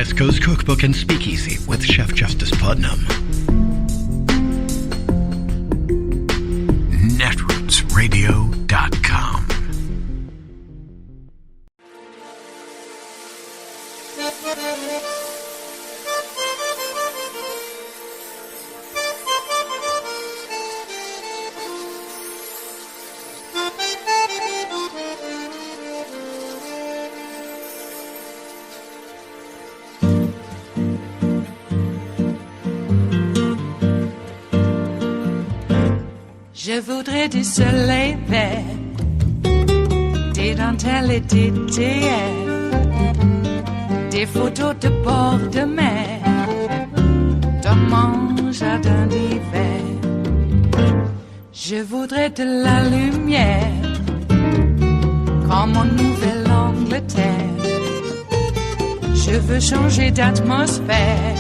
West Coast Cookbook and Speakeasy with Chef Justice Putnam. Netrootsradio.com. Je voudrais du soleil vert, des dentelles et des théères, des photos de bord de mer, dans mon jardin d'hiver. Je voudrais de la lumière, comme en Nouvelle-Angleterre. Je veux changer d'atmosphère,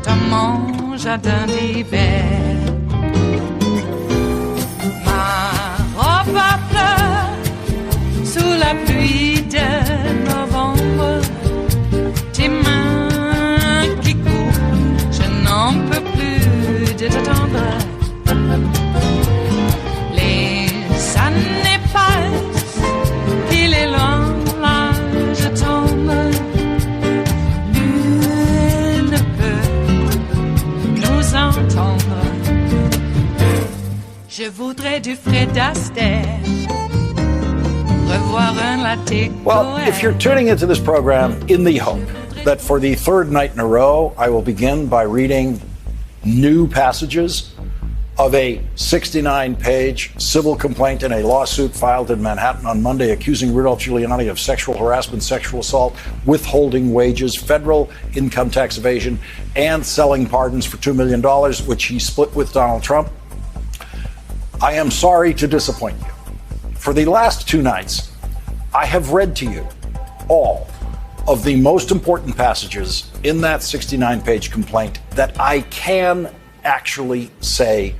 dans mon jardin d'hiver. Ma fleur sous la pluie de novembre, tes mains qui courent, je n'en peux plus de t'attendre. Les années passent, il est loin, là je tombe. Nul ne peut nous entendre. Je voudrais du Fred Astaire, revoir un latte. Well, if you're tuning into this program in the hope that for the third night in a row, I will begin by reading new passages of a 69-page civil complaint in a lawsuit filed in Manhattan on Monday accusing Rudolph Giuliani of sexual harassment, sexual assault, withholding wages, federal income tax evasion, and selling pardons for $2 million, which he split with Donald Trump, I am sorry to disappoint you. For the last two nights, I have read to you all of the most important passages in that 69-page complaint that I can actually say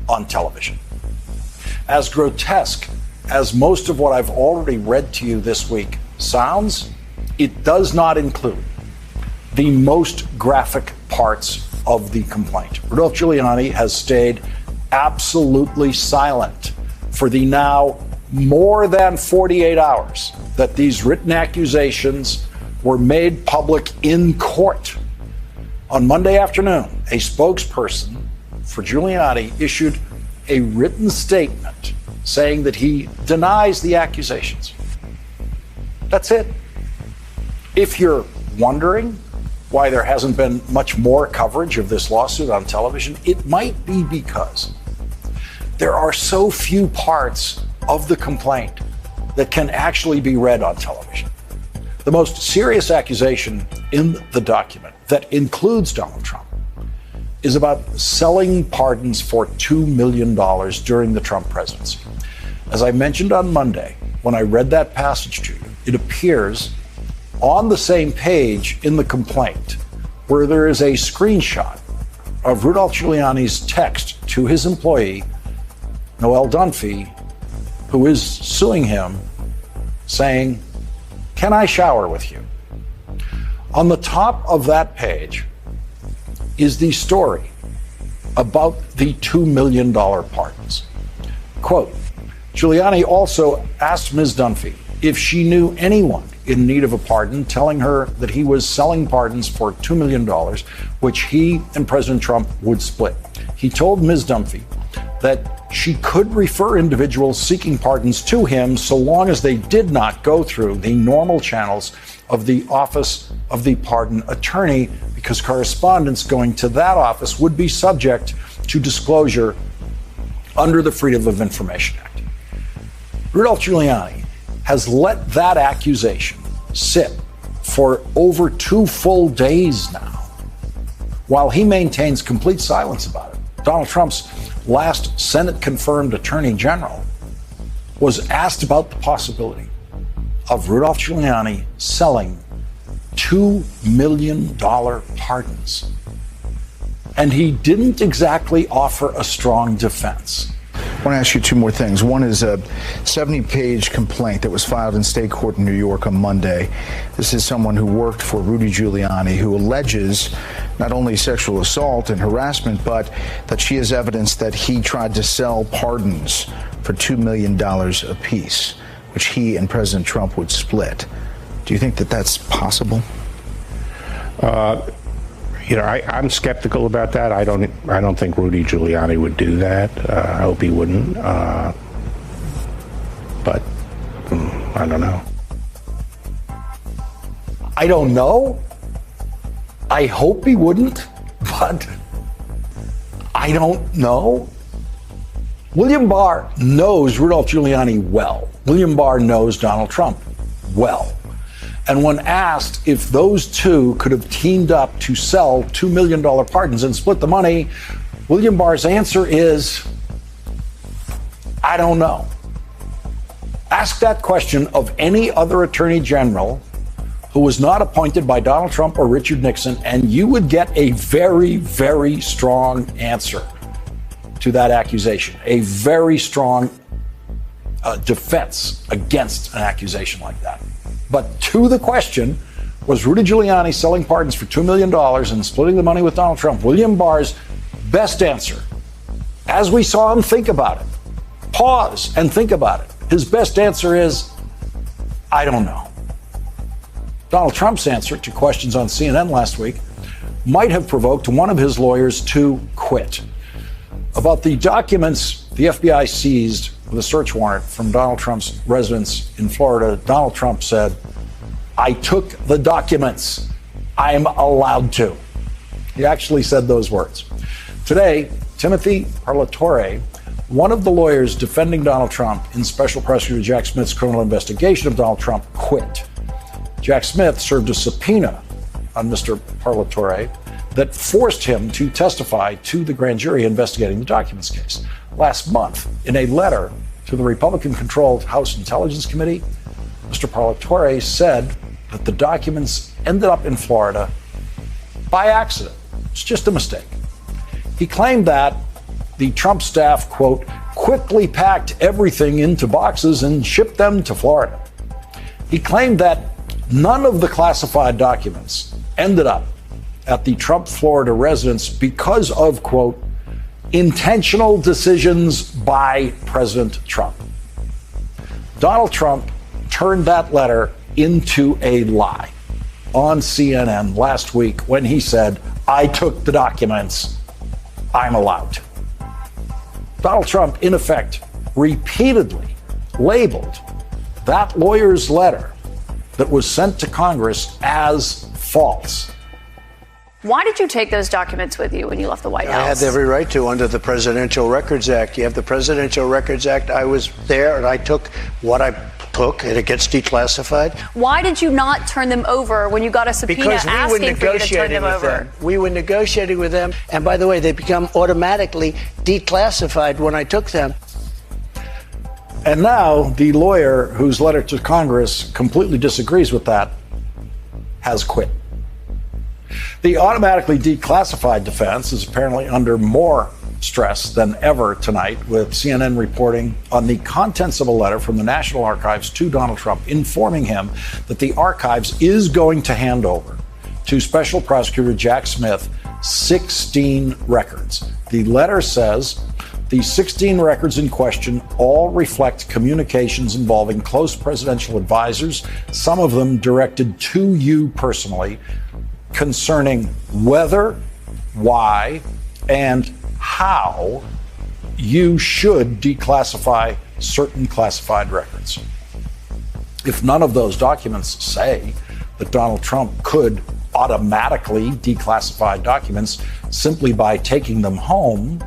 on television. As grotesque as most of what I've already read to you this week sounds, it does not include the most graphic parts of the complaint. Rudolph Giuliani has stayed absolutely silent for the now more than 48 hours that these written accusations were made public in court. On Monday afternoon, a spokesperson for Giuliani issued a written statement saying that he denies the accusations. That's it. If you're wondering why there hasn't been much more coverage of this lawsuit on television, it might be because there are so few parts of the complaint that can actually be read on television. The most serious accusation in the document that includes Donald Trump is about selling pardons for $2 million during the Trump presidency. As I mentioned on Monday, when I read that passage to you, it appears on the same page in the complaint where there is a screenshot of Rudolph Giuliani's text to his employee, Noelle Dunphy, who is suing him, saying, "Can I shower with you?" On the top of that page is the story about the $2 million pardons. Quote, Giuliani also asked Ms. Dunphy if she knew anyone in need of a pardon, telling her that he was selling pardons for $2 million, which he and President Trump would split. He told Ms. Dunphy that she could refer individuals seeking pardons to him so long as they did not go through the normal channels of the Office of the Pardon Attorney, because correspondence going to that office would be subject to disclosure under the Freedom of Information Act. Rudolph Giuliani has let that accusation sit for over 2 full days now, while he maintains complete silence about it. Donald Trump's last Senate-confirmed Attorney General was asked about the possibility of Rudolph Giuliani selling $2 million pardons. And he didn't exactly offer a strong defense. I want to ask you two more things. One is a 70-page complaint that was filed in state court in New York on Monday. This is someone who worked for Rudy Giuliani, who alleges not only sexual assault and harassment, but that she has evidence that he tried to sell pardons for $2 million apiece, which he and President Trump would split. Do you think that that's possible? I'm skeptical about that. I don't think Rudy Giuliani would do that. I hope he wouldn't. But I don't know. I don't know. I hope he wouldn't, but I don't know. William Barr knows Rudolph Giuliani well. William Barr knows Donald Trump well. And when asked if those two could have teamed up to sell $2 million pardons and split the money, William Barr's answer is, I don't know. Ask that question of any other attorney general who was not appointed by Donald Trump or Richard Nixon, and you would get a very, very strong answer to that accusation, a very strong defense against an accusation like that. But to the question, was Rudy Giuliani selling pardons for $2 million and splitting the money with Donald Trump? William Barr's best answer, as we saw him think about it, pause and think about it, his best answer is, I don't know. Donald Trump's answer to questions on CNN last week might have provoked one of his lawyers to quit. About the documents the FBI seized with a search warrant from Donald Trump's residence in Florida, Donald Trump said, I took the documents. I'm allowed to. He actually said those words. Today, Timothy Parlatore, one of the lawyers defending Donald Trump in Special Prosecutor Jack Smith's criminal investigation of Donald Trump, quit. Jack Smith served a subpoena on Mr. Parlatore that forced him to testify to the grand jury investigating the documents case. Last month, in a letter to the Republican-controlled House Intelligence Committee, Mr. Parlatore said that the documents ended up in Florida by accident. It's just a mistake. He claimed that the Trump staff, quote, quickly packed everything into boxes and shipped them to Florida. He claimed that none of the classified documents ended up at the Trump Florida residence because of, quote, intentional decisions by President Trump. Donald Trump turned that letter into a lie on CNN last week when he said, I took the documents, I'm allowed to. Donald Trump, in effect, repeatedly labeled that lawyer's letter that was sent to Congress as false. Why did you take those documents with you when you left the White House? I had every right to under the Presidential Records Act. You have the Presidential Records Act. I was there and I took what I took and it gets declassified. Why did you not turn them over when you got a subpoena asking for you to turn them over? We were negotiating with them. And by the way, they become automatically declassified when I took them. And now the lawyer whose letter to Congress completely disagrees with that has quit. The automatically declassified defense is apparently under more stress than ever tonight, with CNN reporting on the contents of a letter from the National Archives to Donald Trump informing him that the archives is going to hand over to Special Prosecutor Jack Smith 16 records. The letter says the 16 records in question all reflect communications involving close presidential advisors, some of them directed to you personally, concerning whether, why, and how you should declassify certain classified records. If none of those documents say that Donald Trump could automatically declassify documents simply by taking them home,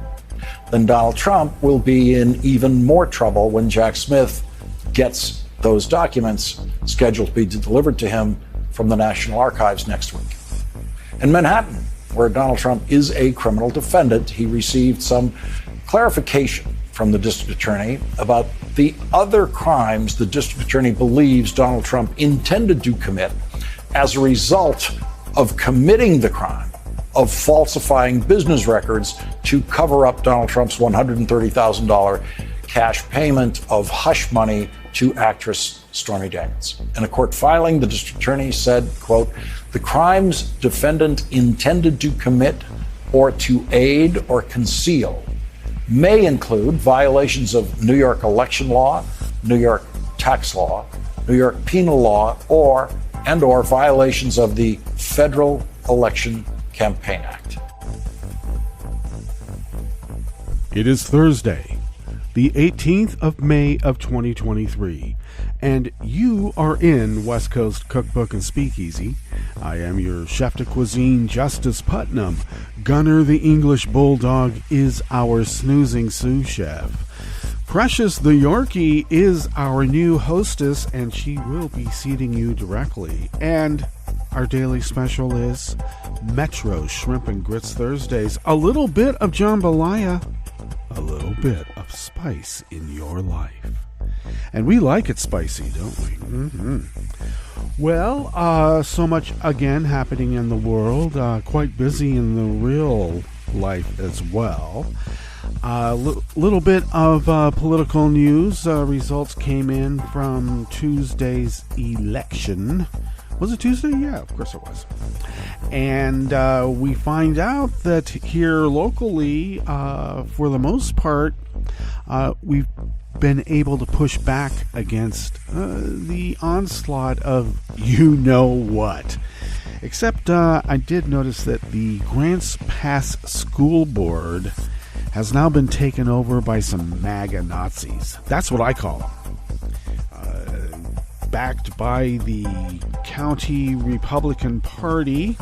then Donald Trump will be in even more trouble when Jack Smith gets those documents scheduled to be delivered to him from the National Archives next week. In Manhattan, where Donald Trump is a criminal defendant, he received some clarification from the district attorney about the other crimes the district attorney believes Donald Trump intended to commit as a result of committing the crime of falsifying business records to cover up Donald Trump's $130,000 cash payment of hush money to actress Stormy Daniels. In a court filing, the district attorney said, quote, "The crimes defendant intended to commit or to aid or conceal may include violations of New York election law, New York tax law, New York penal law, or violations of the Federal Election Campaign Act." It is Thursday, the 18th of May of 2023, and you are in West Coast Cookbook and Speakeasy. I am your chef de cuisine, Justice Putnam. Gunner the English Bulldog is our snoozing sous chef. Precious the Yorkie is our new hostess, and she will be seating you directly. And our daily special is Metro Shrimp and Grits Thursdays. A little bit of jambalaya, a little bit of spice in your life. And we like it spicy, don't we? Mm-hmm. Well, so much again happening in the world. Quite busy in the real life as well. Little bit of political news. Results came in from Tuesday's election. Was it Tuesday? Yeah, of course it was. And we find out that here locally, for the most part, we've been able to push back against the onslaught of you-know-what. Except I did notice that the Grants Pass School Board has now been taken over by some MAGA Nazis. That's what I call them. Backed by the county Republican Party,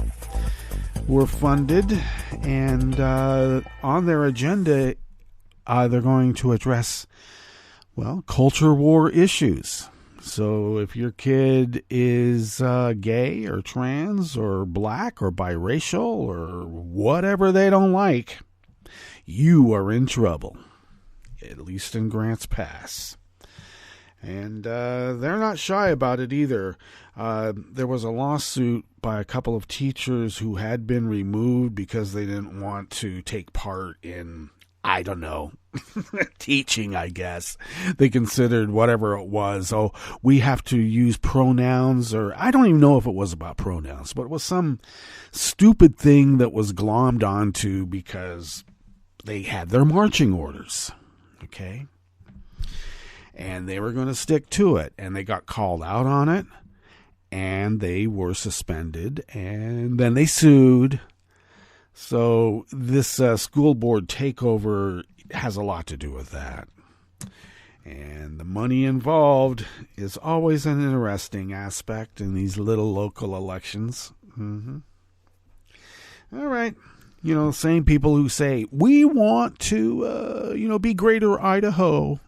were funded, and on their agenda, they're going to address, well, culture war issues. So if your kid is gay or trans or black or biracial or whatever they don't like, you are in trouble, at least in Grants Pass. And they're not shy about it either. There was a lawsuit by a couple of teachers who had been removed because they didn't want to take part in, I don't know, teaching, I guess. They considered whatever it was. Oh, we have to use pronouns, or I don't even know if it was about pronouns, but it was some stupid thing that was glommed onto because they had their marching orders. Okay? And they were going to stick to it, and they got called out on it, and they were suspended, and then they sued. So this school board takeover has a lot to do with that. And the money involved is always an interesting aspect in these little local elections. Mm-hmm. All right. You know, same people who say, we want to, be greater Idaho.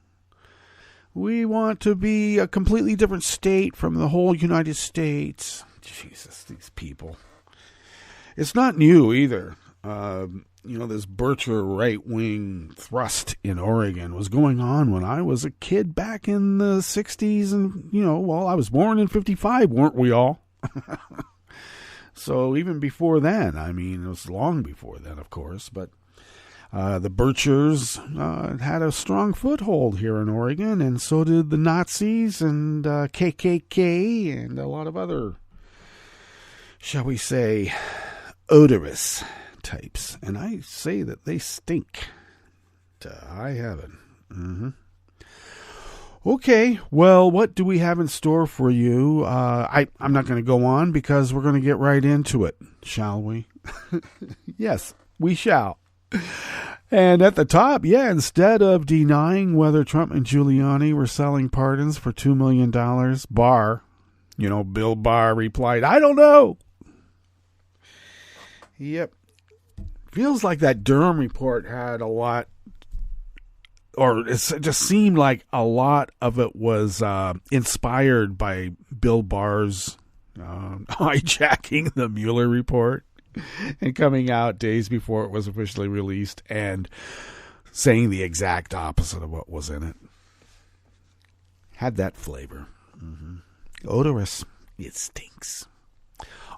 We want to be a completely different state from the whole United States. Jesus, these people. It's not new either. This Bircher right-wing thrust in Oregon was going on when I was a kid back in the 60s. And, I was born in 55, weren't we all? So even before then, it was long before then, of course, but the Birchers had a strong foothold here in Oregon, and so did the Nazis and KKK and a lot of other, shall we say, odorous types. And I say that they stink to high heaven. Mm-hmm. Okay, well, what do we have in store for you? I'm not going to go on because we're going to get right into it, shall we? Yes, we shall. And at the top, instead of denying whether Trump and Giuliani were selling pardons for $2 million, Barr, Bill Barr replied, I don't know. Yep. Feels like that Durham report had a lot, or it just seemed like a lot of it was inspired by Bill Barr's hijacking the Mueller report and coming out days before it was officially released and saying the exact opposite of what was in it. Had that flavor. Mm-hmm. Odorous. It stinks.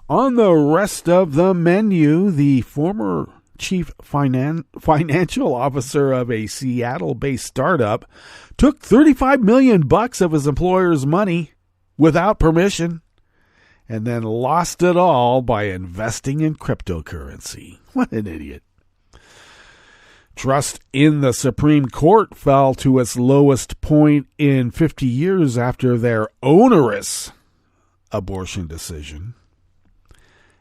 On the rest of the menu, the former chief financial officer of a Seattle-based startup, took $35 million of his employer's money without permission, and then lost it all by investing in cryptocurrency. What an idiot. Trust in the Supreme Court fell to its lowest point in 50 years after their onerous abortion decision.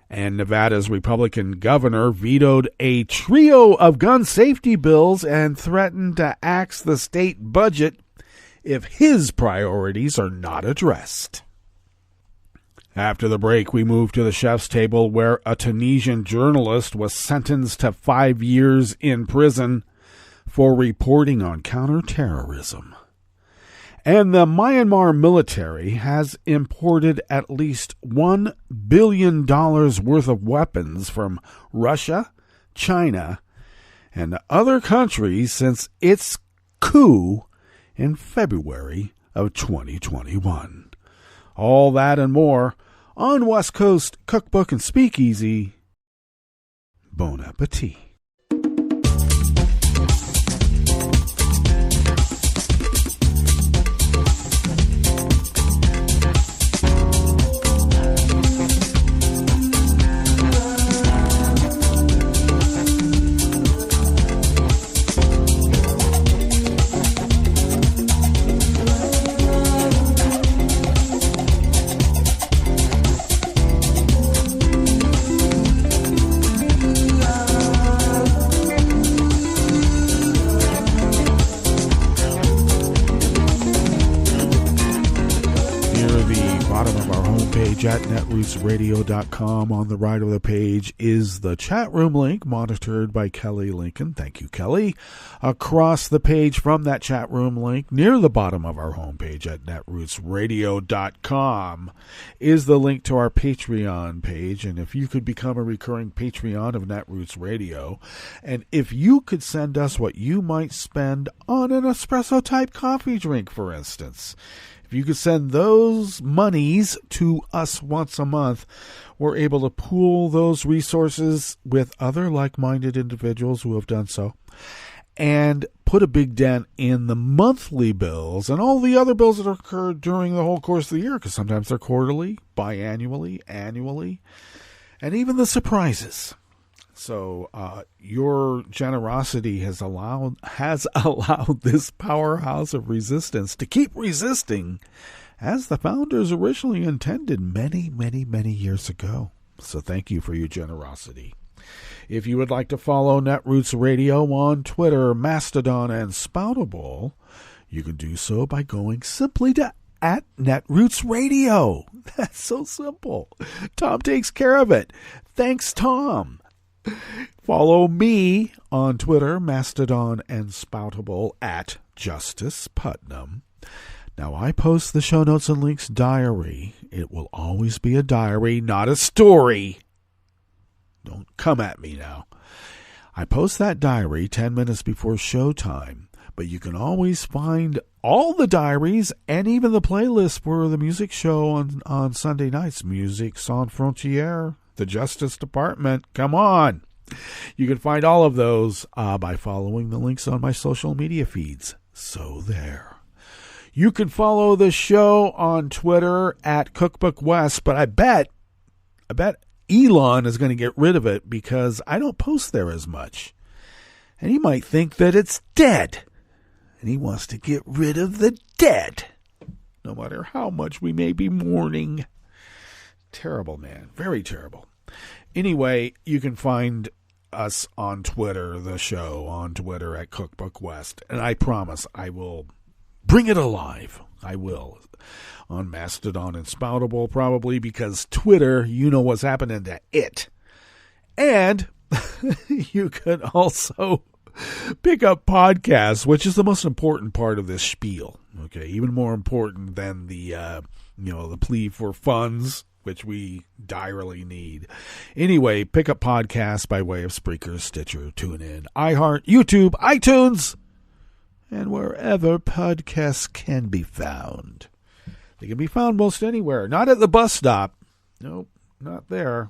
And Nevada's Republican governor vetoed a trio of gun safety bills and threatened to axe the state budget if his priorities are not addressed. After the break, we move to the chef's table, where a Tunisian journalist was sentenced to 5 years in prison for reporting on counterterrorism. And the Myanmar military has imported at least $1 billion worth of weapons from Russia, China, and other countries since its coup in February of 2021. All that and more on West Coast Cookbook and Speakeasy. Bon appetit. At netrootsradio.com. On the right of the page is the chat room link, monitored by Kelly Lincoln. Thank you, Kelly. Across the page from that chat room link, near the bottom of our homepage at netrootsradio.com, is the link to our Patreon page. And if you could become a recurring Patreon of Netroots Radio, and if you could send us what you might spend on an espresso-type coffee drink, for instance, if you could send those monies to us once a month, we're able to pool those resources with other like-minded individuals who have done so and put a big dent in the monthly bills and all the other bills that occur during the whole course of the year, because sometimes they're quarterly, biannually, annually, and even the surprises. So your generosity has allowed this powerhouse of resistance to keep resisting, as the founders originally intended many, many, many years ago. So thank you for your generosity. If you would like to follow Netroots Radio on Twitter, Mastodon, and Spoutable, you can do so by going simply to @Netroots Radio. That's so simple. Tom takes care of it. Thanks, Tom. Follow me on Twitter, Mastodon, and Spoutable at Justice Putnam. Now, I post the show notes and links diary. It will always be a diary, not a story. Don't come at me now. I post that diary 10 minutes before showtime, but you can always find all the diaries and even the playlist for the music show on Sunday nights. Music Sans Frontières, the Justice Department. Come on. You can find all of those by following the links on my social media feeds. So there. You can follow the show on Twitter at Cookbook West, but I bet Elon is going to get rid of it because I don't post there as much. And he might think that it's dead. And he wants to get rid of the dead, no matter how much we may be mourning. Terrible, man. Very terrible. Anyway, you can find us on Twitter, the show on Twitter at Cookbook West. And I promise I will bring it alive. I will. On Mastodon and Spoutable, probably, because Twitter, you know what's happening to it. And you can also pick up podcasts, which is the most important part of this spiel. Okay, even more important than the plea for funds, which we direly need. Anyway, pick up podcasts by way of Spreaker, Stitcher, TuneIn, iHeart, YouTube, iTunes, and wherever podcasts can be found. They can be found most anywhere. Not at the bus stop. Nope, not there.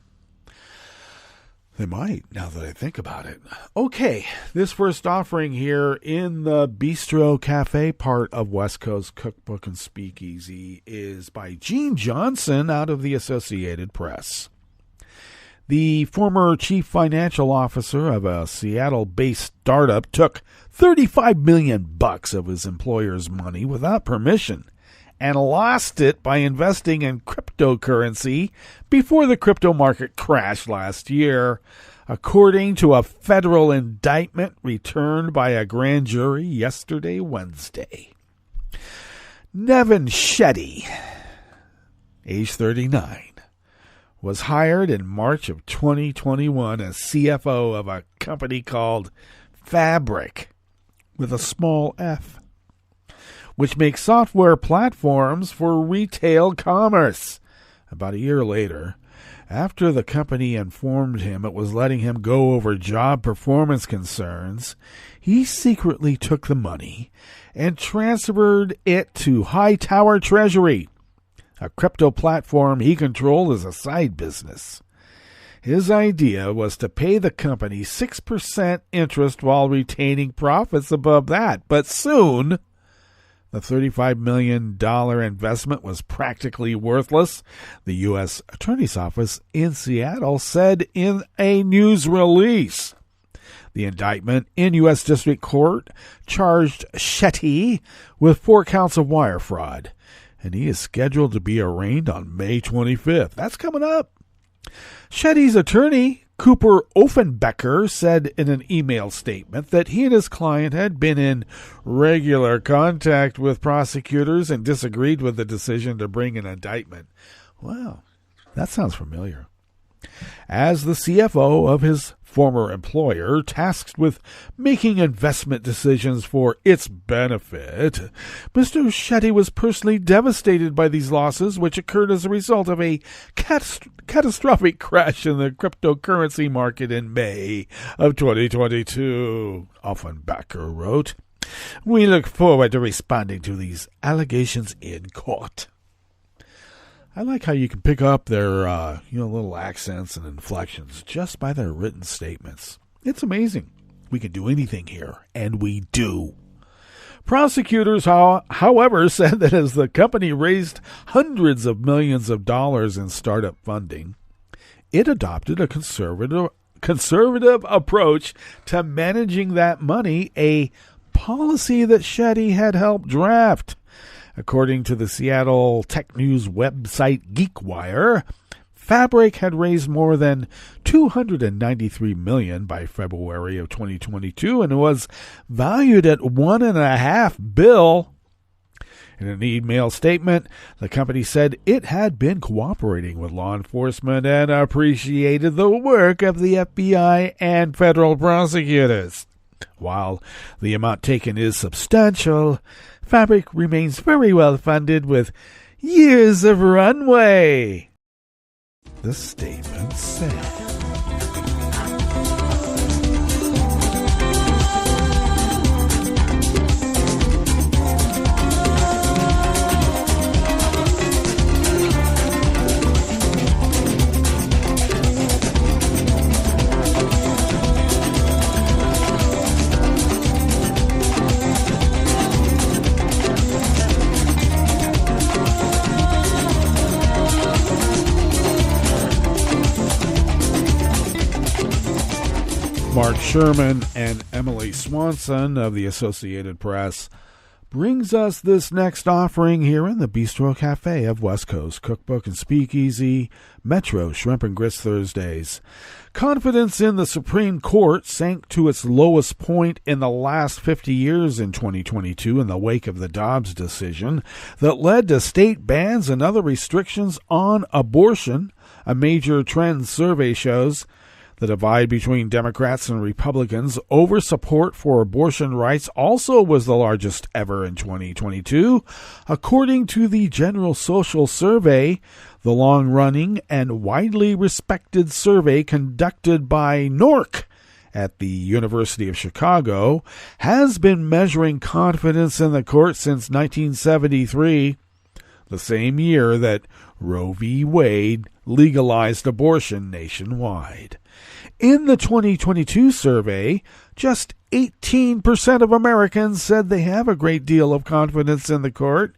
They might, now that I think about it. Okay, this first offering here in the Bistro Cafe part of West Coast Cookbook and Speakeasy is by Gene Johnson out of the Associated Press. The former chief financial officer of a Seattle-based startup took $35 million of his employer's money without permission and lost it by investing in cryptocurrency before the crypto market crashed last year, according to a federal indictment returned by a grand jury yesterday, Wednesday. Nevin Shetty, age 39, was hired in March of 2021 as CFO of a company called Fabric, with a small f, which makes software platforms for retail commerce. About a year later, after the company informed him it was letting him go over job performance concerns, he secretly took the money and transferred it to Hightower Treasury, a crypto platform he controlled as a side business. His idea was to pay the company 6% interest while retaining profits above that, but soon the $35 million investment was practically worthless, the U.S. Attorney's Office in Seattle said in a news release. The indictment in U.S. District Court charged Shetty with 4 counts of wire fraud, and he is scheduled to be arraigned on May 25th. That's coming up. Shetty's attorney, Cooper Offenbecker, said in an email statement that he and his client had been in regular contact with prosecutors and disagreed with the decision to bring an indictment. Wow, that sounds familiar. As the CFO of his former employer, tasked with making investment decisions for its benefit, Mr. Shetty was personally devastated by these losses, which occurred as a result of a catastrophic crash in the cryptocurrency market in May of 2022, Offenbacher wrote. We look forward to responding to these allegations in court. I like how you can pick up their little accents and inflections just by their written statements. It's amazing. We can do anything here, and we do. Prosecutors, however, said that as the company raised hundreds of millions of dollars in startup funding, it adopted a conservative approach to managing that money, a policy that Shetty had helped draft. According to the Seattle tech news website GeekWire, Fabric had raised more than $293 million by February of 2022 and was valued at $1.5 billion. In an email statement, the company said it had been cooperating with law enforcement and appreciated the work of the FBI and federal prosecutors. While the amount taken is substantial, Fabric remains very well funded with years of runway, the statement said. Mark Sherman and Emily Swanson of the Associated Press brings us this next offering here in the Bistro Cafe of West Coast Cookbook and Speakeasy, Metro Shrimp and Grits Thursdays. Confidence in the Supreme Court sank to its lowest point in the last 50 years in 2022 in the wake of the Dobbs decision that led to state bans and other restrictions on abortion, a major trend survey shows. The divide between Democrats and Republicans over support for abortion rights also was the largest ever in 2022. According to the General Social Survey, the long-running and widely respected survey conducted by NORC at the University of Chicago has been measuring confidence in the court since 1973. the same year that Roe v. Wade legalized abortion nationwide. In the 2022 survey, just 18% of Americans said they have a great deal of confidence in the court,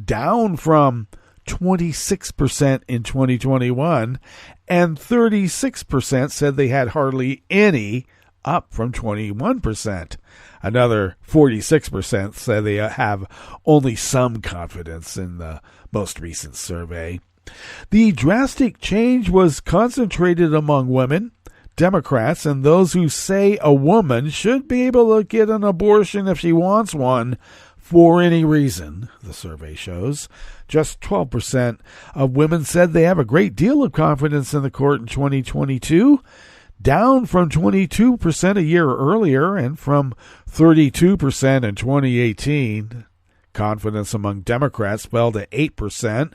down from 26% in 2021, and 36% said they had hardly any, up from 21%. Another 46% said they have only some confidence in the most recent survey. The drastic change was concentrated among women, Democrats, and those who say a woman should be able to get an abortion if she wants one for any reason, the survey shows. Just 12% of women said they have a great deal of confidence in the court in 2022, down from 22% a year earlier and from 32% in 2018. Confidence among Democrats fell to 8%,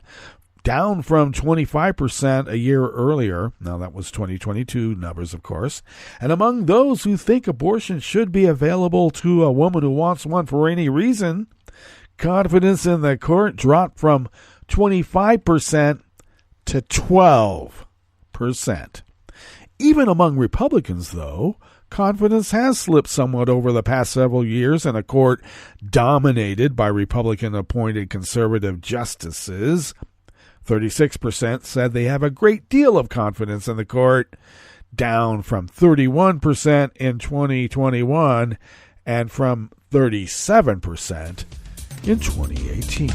down from 25% a year earlier. Now, that was 2022 numbers, of course. And among those who think abortion should be available to a woman who wants one for any reason, confidence in the court dropped from 25% to 12%. Even among Republicans, though, confidence has slipped somewhat over the past several years in a court dominated by Republican-appointed conservative justices. 36% said they have a great deal of confidence in the court, down from 31% in 2021 and from 37% in 2018.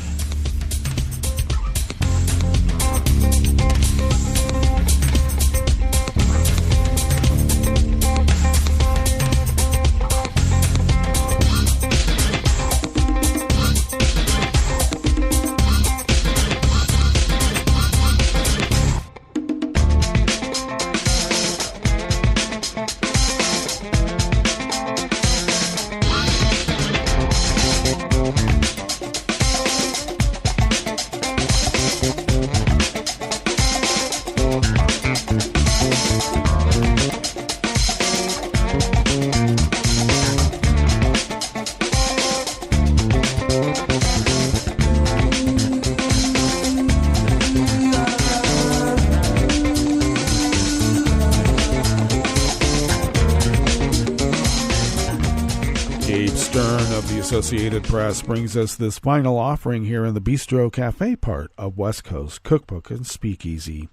Associated Press brings us this final offering here in the Bistro Cafe part of West Coast Cookbook and Speakeasy.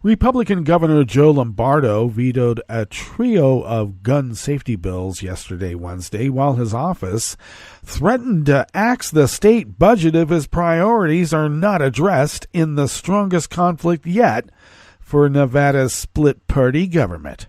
Republican Governor Joe Lombardo vetoed a trio of gun safety bills yesterday, Wednesday, while his office threatened to axe the state budget if his priorities are not addressed in the strongest conflict yet for Nevada's split-party government.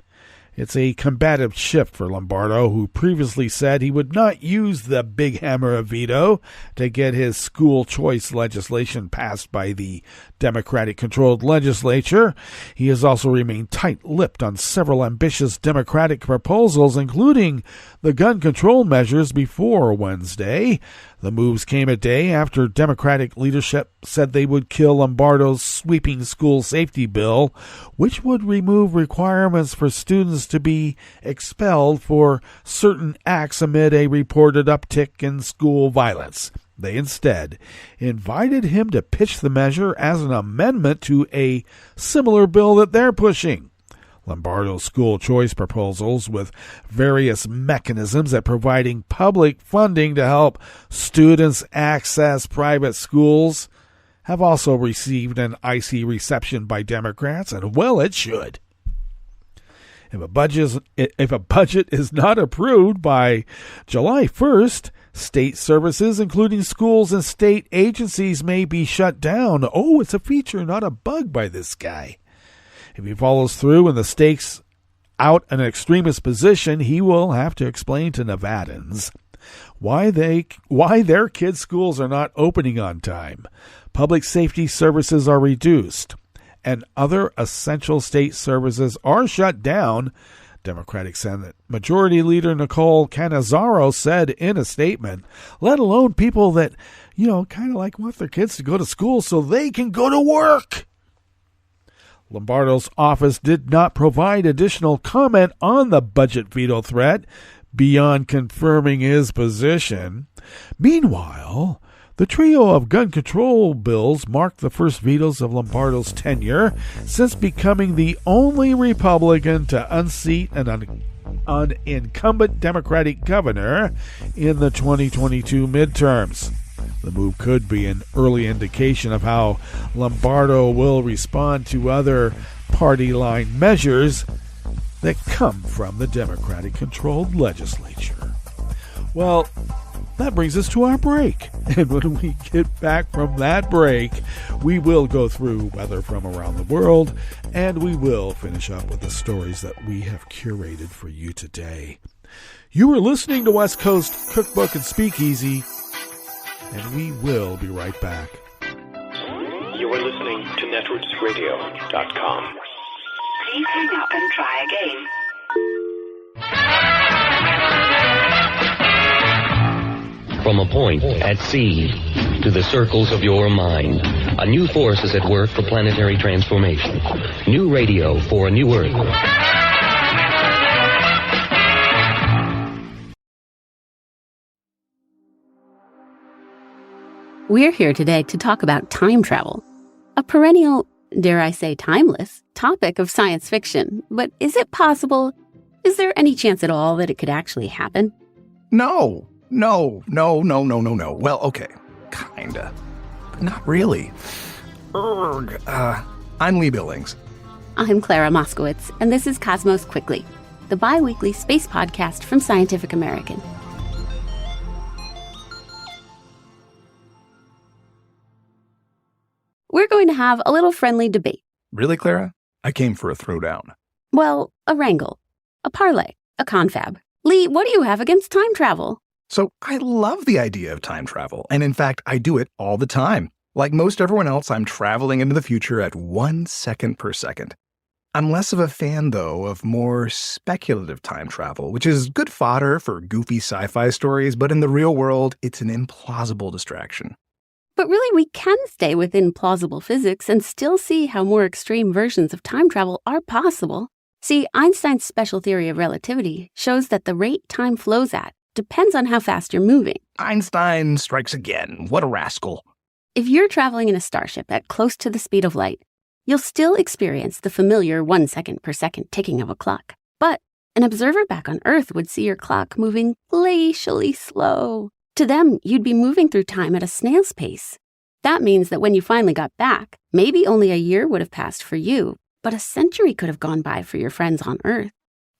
It's a combative shift for Lombardo, who previously said he would not use the big hammer of veto to get his school choice legislation passed by the Democratic-controlled legislature. He has also remained tight-lipped on several ambitious Democratic proposals, including the gun control measures before Wednesday. The moves came a day after Democratic leadership said they would kill Lombardo's sweeping school safety bill, which would remove requirements for students to be expelled for certain acts amid a reported uptick in school violence. They instead invited him to pitch the measure as an amendment to a similar bill that they're pushing. Lombardo's school choice proposals, with various mechanisms at providing public funding to help students access private schools, have also received an icy reception by Democrats, and well, it should. If a budget is not approved by July 1st, state services, including schools and state agencies, may be shut down. Oh, it's a feature, not a bug by this guy. If he follows through and the stakes out an extremist position, he will have to explain to Nevadans why their kids' schools are not opening on time, public safety services are reduced, and other essential state services are shut down. Democratic Senate Majority Leader Nicole Cannizzaro said in a statement, let alone people that, kind of like want their kids to go to school so they can go to work. Lombardo's office did not provide additional comment on the budget veto threat beyond confirming his position. Meanwhile, The trio of gun control bills marked the first vetoes of Lombardo's tenure since becoming the only Republican to unseat an incumbent Democratic governor in the 2022 midterms. The move could be an early indication of how Lombardo will respond to other party line measures that come from the Democratic-controlled legislature. Well, that brings us to our break. And when we get back from that break, we will go through weather from around the world, and we will finish up with the stories that we have curated for you today. You are listening to West Coast Cookbook and Speakeasy, and we will be right back. You are listening to netrootsradio.com. Please hang up and try again. From a point at sea to the circles of your mind, a new force is at work for planetary transformation. New radio for a new Earth. We're here today to talk about time travel, a perennial, dare I say timeless, topic of science fiction. But is it possible? Is there any chance at all that it could actually happen? No. Well, okay, kinda, but not really. I'm Lee Billings. I'm Clara Moskowitz, and this is Cosmos Quickly, the bi-weekly space podcast from Scientific American. We're going to have a little friendly debate. Really, Clara? I came for a throwdown. Well, a wrangle, a parlay, a confab. Lee, what do you have against time travel? So I love the idea of time travel, and in fact, I do it all the time. Like most everyone else, I'm traveling into the future at 1 second per second. I'm less of a fan, though, of more speculative time travel, which is good fodder for goofy sci-fi stories, but in the real world, it's an implausible distraction. But really, we can stay within plausible physics and still see how more extreme versions of time travel are possible. See, Einstein's special theory of relativity shows that the rate time flows at depends on how fast you're moving. Einstein strikes again. What a rascal. If you're traveling in a starship at close to the speed of light, you'll still experience the familiar 1 second per second ticking of a clock. But an observer back on Earth would see your clock moving glacially slow. To them, you'd be moving through time at a snail's pace. That means that when you finally got back, maybe only a year would have passed for you, but a century could have gone by for your friends on Earth.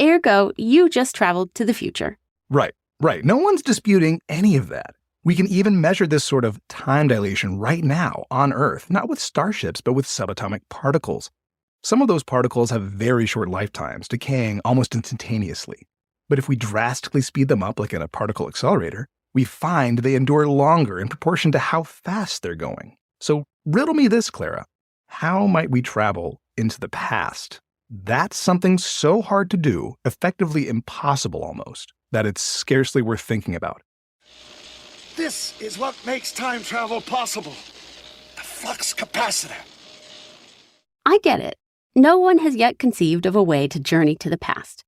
Ergo, you just traveled to the future. Right. No one's disputing any of that. We can even measure this sort of time dilation right now on Earth, not with starships, but with subatomic particles. Some of those particles have very short lifetimes, decaying almost instantaneously. But if we drastically speed them up, like in a particle accelerator, we find they endure longer in proportion to how fast they're going. So riddle me this, Clara. How might we travel into the past? That's something so hard to do, effectively impossible almost, that it's scarcely worth thinking about. This is what makes time travel possible. The flux capacitor. I get it. No one has yet conceived of a way to journey to the past.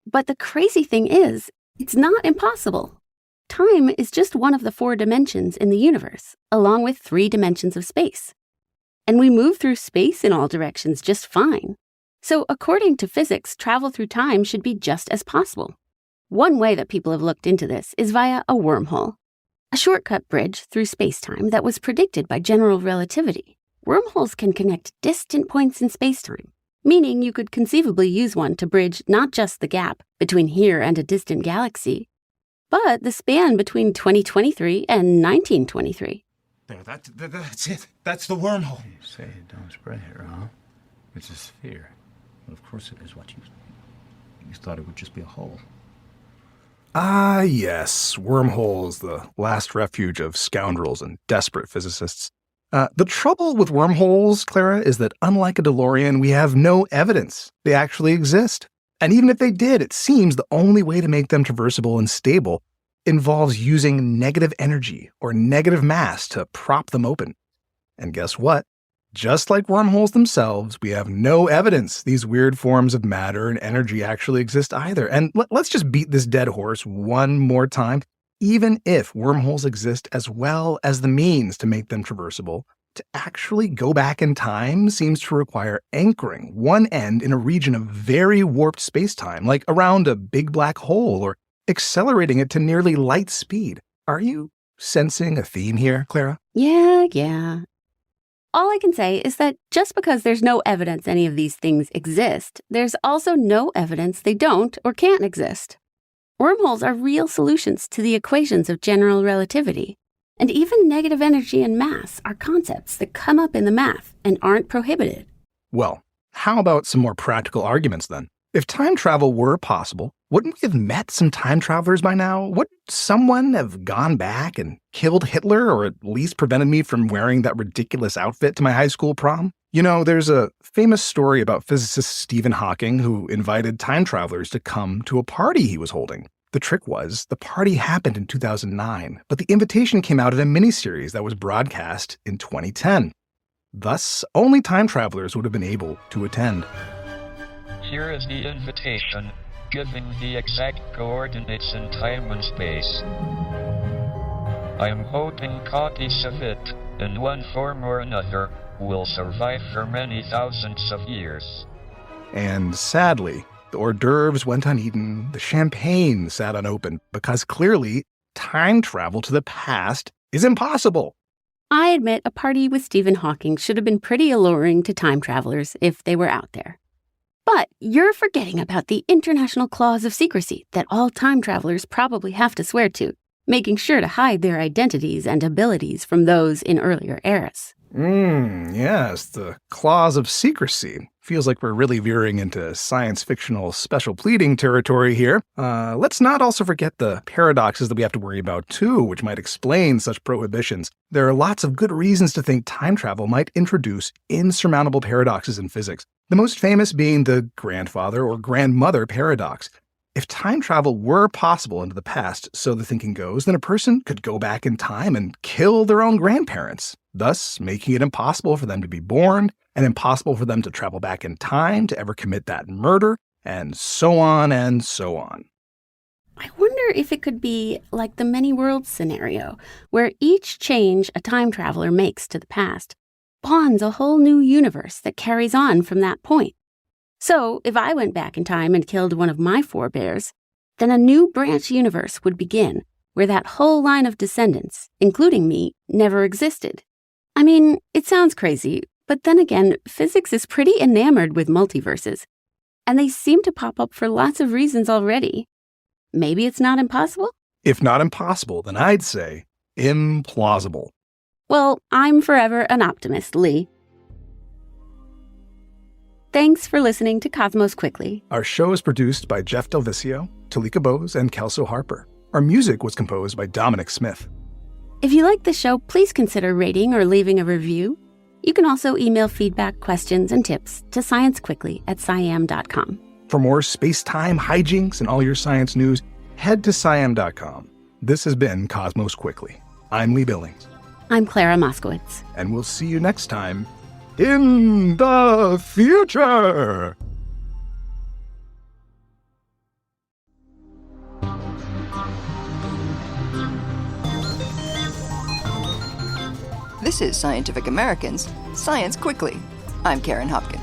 But the crazy thing is, it's not impossible. Time is just one of the 4 dimensions in the universe, along with 3 dimensions of space. And we move through space in all directions just fine. So according to physics, travel through time should be just as possible. One way that people have looked into this is via a wormhole, a shortcut bridge through space-time that was predicted by general relativity. Wormholes can connect distant points in space-time, meaning you could conceivably use one to bridge not just the gap between here and a distant galaxy, but the span between 2023 and 1923. There, that's it. That's the wormhole. You say it, don't spread it, huh? It's a sphere. Well, of course it is. What you thought it would just be a hole. Ah, yes, wormholes, the last refuge of scoundrels and desperate physicists. The trouble with wormholes, Clara, is that unlike a DeLorean, we have no evidence they actually exist. And even if they did, it seems the only way to make them traversable and stable involves using negative energy or negative mass to prop them open. And guess what? Just like wormholes themselves, we have no evidence these weird forms of matter and energy actually exist either. And let's just beat this dead horse one more time. even if wormholes exist as well as the means to make them traversable, to actually go back in time seems to require anchoring one end in a region of very warped spacetime, like around a big black hole, or accelerating it to nearly light speed. Are you sensing a theme here, Clara? Yeah. All I can say is that just because there's no evidence any of these things exist, there's also no evidence they don't or can't exist. Wormholes are real solutions to the equations of general relativity. And even negative energy and mass are concepts that come up in the math and aren't prohibited. Well, how about some more practical arguments then? If time travel were possible, wouldn't we have met some time travelers by now? Wouldn't someone have gone back and killed Hitler, or at least prevented me from wearing that ridiculous outfit to my high school prom? You know, there's a famous story about physicist Stephen Hawking who invited time travelers to come to a party he was holding. The trick was, the party happened in 2009, but the invitation came out in a miniseries that was broadcast in 2010. Thus, only time travelers would have been able to attend. Here is the invitation, giving the exact coordinates in time and space. I am hoping copies of it, in one form or another, will survive for many thousands of years. And sadly, the hors d'oeuvres went uneaten, the champagne sat unopened, because clearly, time travel to the past is impossible. I admit a party with Stephen Hawking should have been pretty alluring to time travelers if they were out there. But you're forgetting about the international clause of secrecy that all time travelers probably have to swear to, making sure to hide their identities and abilities from those in earlier eras. Yes, the clause of secrecy. Feels like we're really veering into science-fictional special pleading territory here. Let's not also forget the paradoxes that we have to worry about too, which might explain such prohibitions. There are lots of good reasons to think time travel might introduce insurmountable paradoxes in physics, the most famous being the grandfather or grandmother paradox. If time travel were possible into the past, so the thinking goes, then a person could go back in time and kill their own grandparents, thus making it impossible for them to be born and impossible for them to travel back in time to ever commit that murder, and so on and so on. I wonder if it could be like the many worlds scenario, where each change a time traveler makes to the past spawns a whole new universe that carries on from that point. So, if I went back in time and killed one of my forebears, then a new branch universe would begin, where that whole line of descendants, including me, never existed. I mean, it sounds crazy, but then again, physics is pretty enamored with multiverses, and they seem to pop up for lots of reasons already. Maybe it's not impossible? If not impossible, then I'd say implausible. Well, I'm forever an optimist, Lee. Thanks for listening to Cosmos Quickly. Our show is produced by Jeff Delvicio, Talika Bose, and Kelso Harper. Our music was composed by Dominic Smith. If you like the show, please consider rating or leaving a review. You can also email feedback, questions, and tips to sciencequickly@sciam.com. For more space-time hijinks and all your science news, head to sciam.com. This has been Cosmos Quickly. I'm Lee Billings. I'm Clara Moskowitz. And we'll see you next time in the future. This is Scientific American's Science Quickly. I'm Karen Hopkin.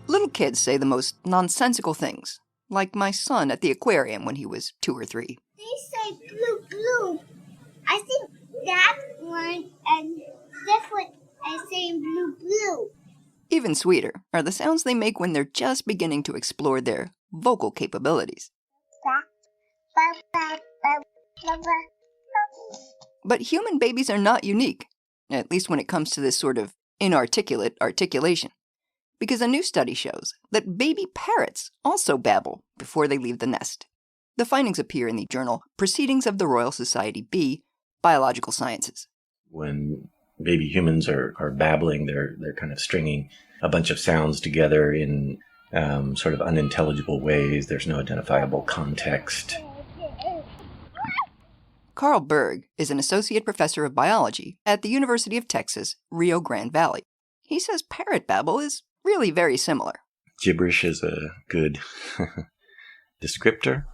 Little kids say the most nonsensical things, like my son at the aquarium when he was 2 or 3. They say blue, blue. I think that one and different as saying blue, blue. Even sweeter are the sounds they make when they're just beginning to explore their vocal capabilities. But human babies are not unique, at least when it comes to this sort of inarticulate articulation. Because a new study shows that baby parrots also babble before they leave the nest. The findings appear in the journal Proceedings of the Royal Society B, Biological Sciences. When baby humans are babbling, they're kind of stringing a bunch of sounds together in sort of unintelligible ways. There's no identifiable context. Carl Berg is an associate professor of biology at the University of Texas, Rio Grande Valley. He says parrot babble is really very similar. gibberish is a good descriptor.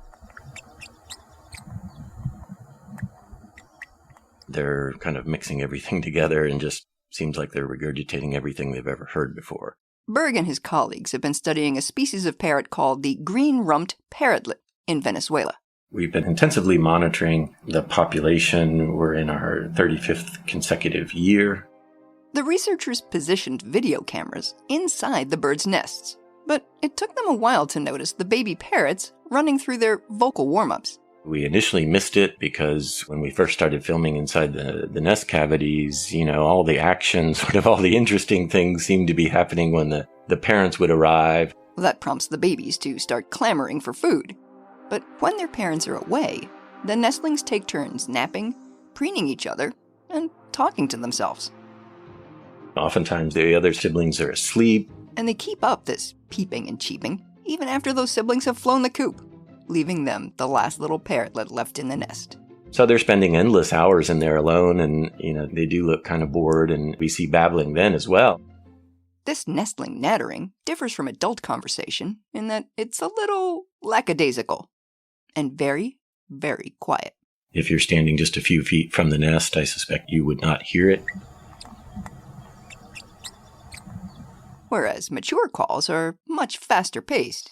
They're kind of mixing everything together and just seems like they're regurgitating everything they've ever heard before. Berg and his colleagues have been studying a species of parrot called the green-rumped parrotlet in Venezuela. We've been intensively monitoring the population. We're in our 35th consecutive year. The researchers positioned video cameras inside the birds' nests, but it took them a while to notice the baby parrots running through their vocal warm-ups. We initially missed it because when we first started filming inside the nest cavities, all the action, sort of all the interesting things seemed to be happening when the parents would arrive. That prompts the babies to start clamoring for food. But when their parents are away, the nestlings take turns napping, preening each other, and talking to themselves. Oftentimes the other siblings are asleep. And they keep up this peeping and cheeping even after those siblings have flown the coop, leaving them the last little parrotlet left in the nest. So they're spending endless hours in there alone, and, they do look kind of bored, and we see babbling then as well. This nestling nattering differs from adult conversation in that it's a little lackadaisical and very, very quiet. If you're standing just a few feet from the nest, I suspect you would not hear it. Whereas mature calls are much faster paced.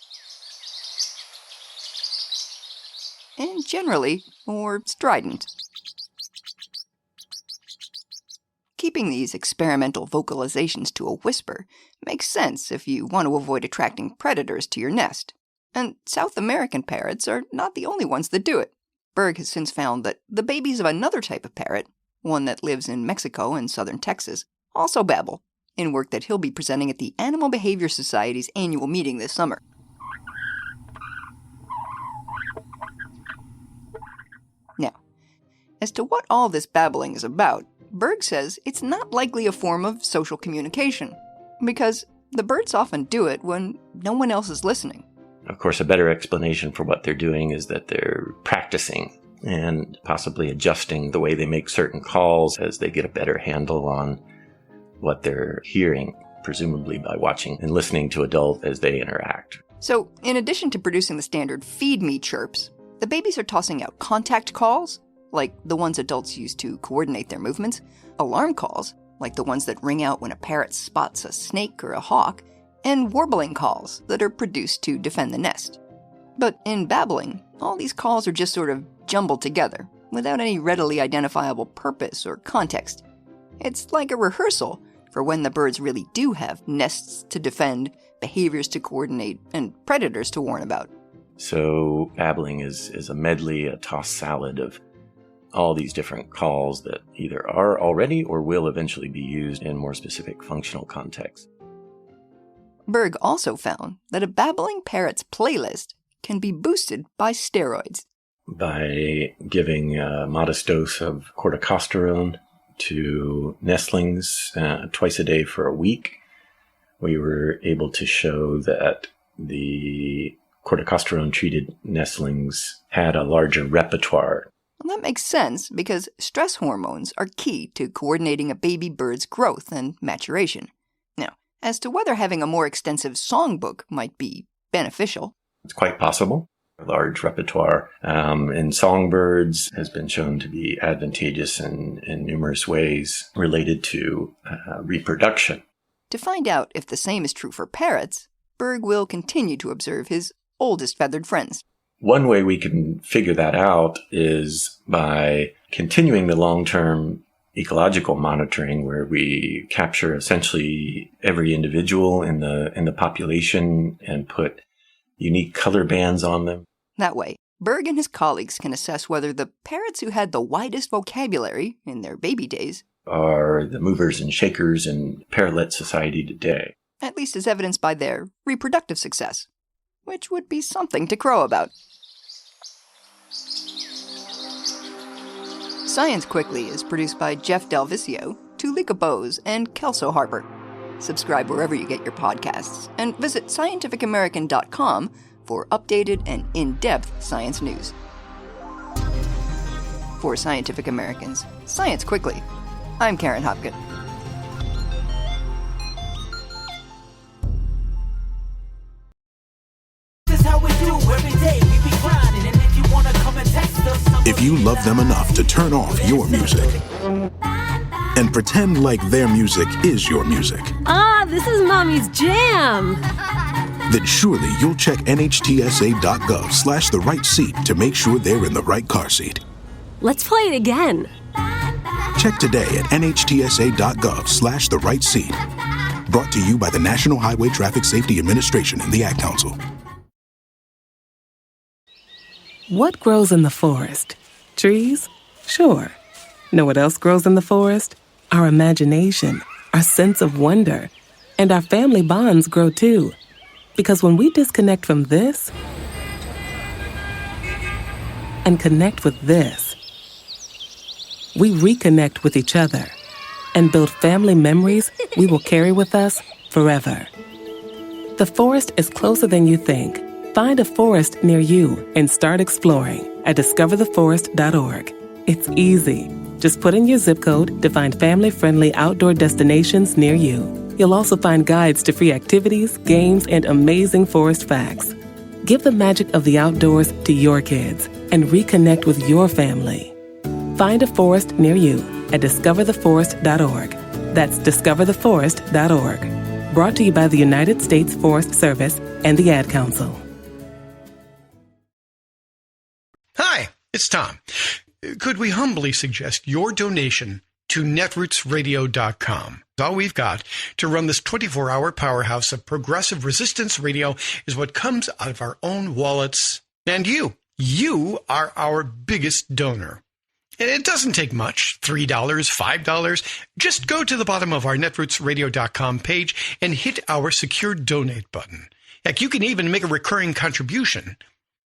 And generally more strident. Keeping these experimental vocalizations to a whisper makes sense if you want to avoid attracting predators to your nest. And South American parrots are not the only ones that do it. Berg has since found that the babies of another type of parrot, one that lives in Mexico and southern Texas, also babble, in work that he'll be presenting at the Animal Behavior Society's annual meeting this summer. Now, as to what all this babbling is about, Berg says it's not likely a form of social communication, because the birds often do it when no one else is listening. Of course, a better explanation for what they're doing is that they're practicing and possibly adjusting the way they make certain calls as they get a better handle on what they're hearing, presumably by watching and listening to adults as they interact. So, in addition to producing the standard feed me chirps, the babies are tossing out contact calls, like the ones adults use to coordinate their movements, alarm calls, like the ones that ring out when a parrot spots a snake or a hawk, and warbling calls that are produced to defend the nest. But in babbling, all these calls are just sort of jumbled together, without any readily identifiable purpose or context. It's like a rehearsal for when the birds really do have nests to defend, behaviors to coordinate, and predators to warn about. So babbling is a medley, a tossed salad of all these different calls that either are already or will eventually be used in more specific functional contexts. Berg also found that a babbling parrot's playlist can be boosted by steroids. By giving a modest dose of corticosterone to nestlings twice a day for a week, we were able to show that the corticosterone-treated nestlings had a larger repertoire. Well, that makes sense because stress hormones are key to coordinating a baby bird's growth and maturation. Now, as to whether having a more extensive songbook might be beneficial, it's quite possible. A large repertoire in songbirds has been shown to be advantageous in numerous ways related to reproduction. To find out if the same is true for parrots, Berg will continue to observe his oldest feathered friends. One way we can figure that out is by continuing the long-term ecological monitoring, where we capture essentially every individual in the population and put unique color bands on them. That way, Berg and his colleagues can assess whether the parrots who had the widest vocabulary in their baby days are the movers and shakers in parrotlet society today. At least as evidenced by their reproductive success, which would be something to crow about. Science Quickly is produced by Jeff Delvicio, Tulika Bose, and Kelso Harper. Subscribe wherever you get your podcasts, and visit scientificamerican.com for updated and in-depth science news. For Scientific American's Science Quickly, I'm Karen Hopkins. love them enough to turn off your music and pretend like their music is your music. Ah, this is Mommy's jam. Then surely you'll check nhtsa.gov/the right seat to make sure they're in the right car seat. Let's play it again. Check today at nhtsa.gov/the right seat. Brought to you by the National Highway Traffic Safety Administration and the Ad Council. What grows in the forest? Trees? Sure. Know what else grows in the forest? Our imagination, our sense of wonder, and our family bonds grow too. Because when we disconnect from this and connect with this, we reconnect with each other and build family memories we will carry with us forever. The forest is closer than you think. Find a forest near you and start exploring at discovertheforest.org. It's easy. Just put in your zip code to find family-friendly outdoor destinations near you. You'll also find guides to free activities, games, and amazing forest facts. Give the magic of the outdoors to your kids and reconnect with your family. Find a forest near you at discovertheforest.org. That's discovertheforest.org. Brought to you by the United States Forest Service and the Ad Council. Hi, it's Tom. Could we humbly suggest your donation to netrootsradio.com? All we've got to run this 24-hour powerhouse of progressive resistance radio is what comes out of our own wallets. And you are our biggest donor. And it doesn't take much, $3, $5. Just go to the bottom of our netrootsradio.com page and hit our secure donate button. Heck, you can even make a recurring contribution.